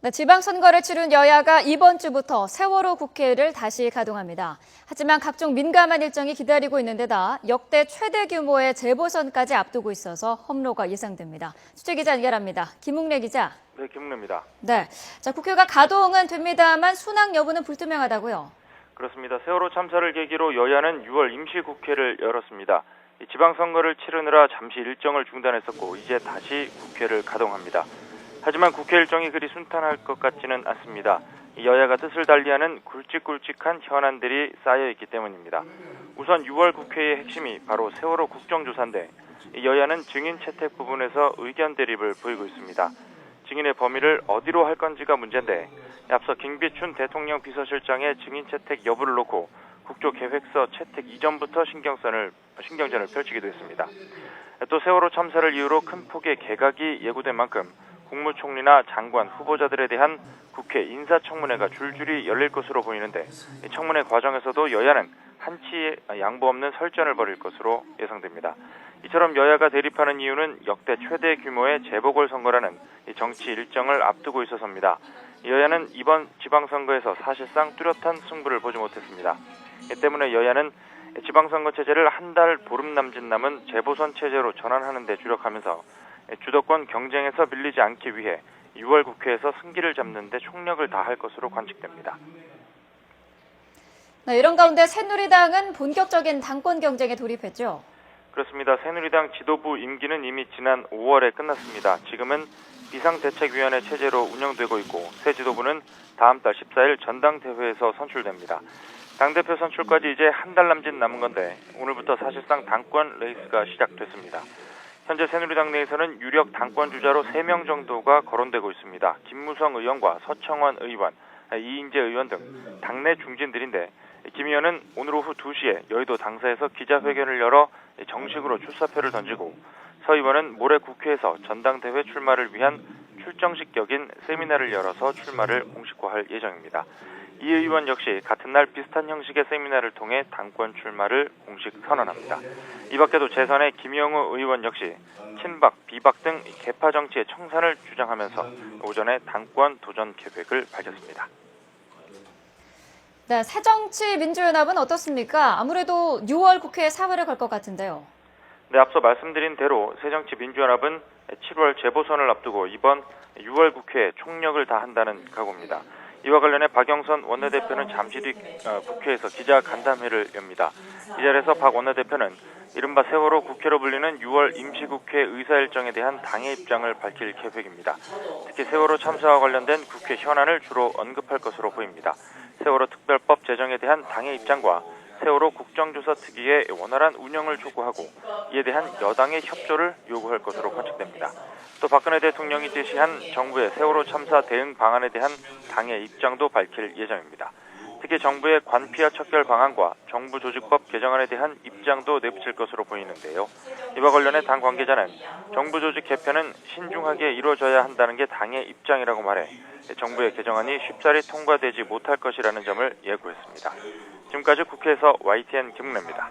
네, 지방선거를 치른 여야가 이번 주부터 세월호 국회를 다시 가동합니다. 하지만 각종 민감한 일정이 기다리고 있는 데다 역대 최대 규모의 재보선까지 앞두고 있어서 험로가 예상됩니다. 취재기자 연결합니다. 김웅래 기자. 네, 김웅래입니다. 네, 국회가 가동은 됩니다만 순항 여부는 불투명하다고요? 그렇습니다. 세월호 참사를 계기로 여야는 6월 임시국회를 열었습니다. 지방선거를 치르느라 잠시 일정을 중단했었고 이제 다시 국회를 가동합니다. 하지만 국회 일정이 그리 순탄할 것 같지는 않습니다. 여야가 뜻을 달리하는 굵직굵직한 현안들이 쌓여있기 때문입니다. 우선 6월 국회의 핵심이 바로 세월호 국정조사인데 여야는 증인 채택 부분에서 의견 대립을 보이고 있습니다. 증인의 범위를 어디로 할 건지가 문제인데 앞서 김기춘 대통령 비서실장의 증인 채택 여부를 놓고 국조계획서 채택 이전부터 신경전을 펼치기도 했습니다. 또 세월호 참사를 이유로 큰 폭의 개각이 예고된 만큼 국무총리나 장관 후보자들에 대한 국회 인사청문회가 줄줄이 열릴 것으로 보이는데 청문회 과정에서도 여야는 한치 양보 없는 설전을 벌일 것으로 예상됩니다. 이처럼 여야가 대립하는 이유는 역대 최대 규모의 재보궐선거라는 정치 일정을 앞두고 있어서입니다. 여야는 이번 지방선거에서 사실상 뚜렷한 승부를 보지 못했습니다. 이 때문에 여야는 지방선거 체제를 한 달 보름 남짓 남은 재보선 체제로 전환하는 데 주력하면서 주도권 경쟁에서 밀리지 않기 위해 6월 국회에서 승기를 잡는 데 총력을 다할 것으로 관측됩니다. 네, 이런 가운데 새누리당은 본격적인 당권 경쟁에 돌입했죠? 그렇습니다. 새누리당 지도부 임기는 이미 지난 5월에 끝났습니다. 지금은 비상대책위원회 체제로 운영되고 있고 새 지도부는 다음 달 14일 전당대회에서 선출됩니다. 당대표 선출까지 이제 한 달 남짓 남은 건데 오늘부터 사실상 당권 레이스가 시작됐습니다. 현재 새누리당 내에서는 유력 당권 주자로 3명 정도가 거론되고 있습니다. 김무성 의원과 서청원 의원, 이인재 의원 등 당내 중진들인데 김 의원은 오늘 오후 2시에 여의도 당사에서 기자회견을 열어 정식으로 출사표를 던지고 서 의원은 모레 국회에서 전당대회 출마를 위한 출정식 격인 세미나를 열어서 출마를 공식화할 예정입니다. 이 의원 역시 같은 날 비슷한 형식의 세미나를 통해 당권 출마를 공식 선언합니다. 이 밖에도 재선의 김영우 의원 역시 친박, 비박 등 개파 정치의 청산을 주장하면서 오전에 당권 도전 계획을 밝혔습니다. 네, 새정치민주연합은 어떻습니까? 아무래도 6월 국회에 사활을 걸 것 같은데요. 네, 앞서 말씀드린 대로 새정치민주연합은 7월 재보선을 앞두고 이번 6월 국회에 총력을 다한다는 각오입니다. 이와 관련해 박영선 원내대표는 잠시 뒤 국회에서 기자 간담회를 엽니다. 이 자리에서 박 원내대표는 이른바 세월호 국회로 불리는 6월 임시국회 의사 일정에 대한 당의 입장을 밝힐 계획입니다. 특히 세월호 참사와 관련된 국회 현안을 주로 언급할 것으로 보입니다. 세월호 특별법 제정에 대한 당의 입장과 세월호 국정조사 특위의 원활한 운영을 촉구하고 이에 대한 여당의 협조를 요구할 것으로 관측됩니다. 또 박근혜 대통령이 제시한 정부의 세월호 참사 대응 방안에 대한 당의 입장도 밝힐 예정입니다. 특히 정부의 관피아 척결 방안과 정부 조직법 개정안에 대한 입장도 내비칠 것으로 보이는데요. 이와 관련해 당 관계자는 정부 조직 개편은 신중하게 이루어져야 한다는 게 당의 입장이라고 말해 정부의 개정안이 쉽사리 통과되지 못할 것이라는 점을 예고했습니다. 지금까지 국회에서 YTN 김웅래입니다.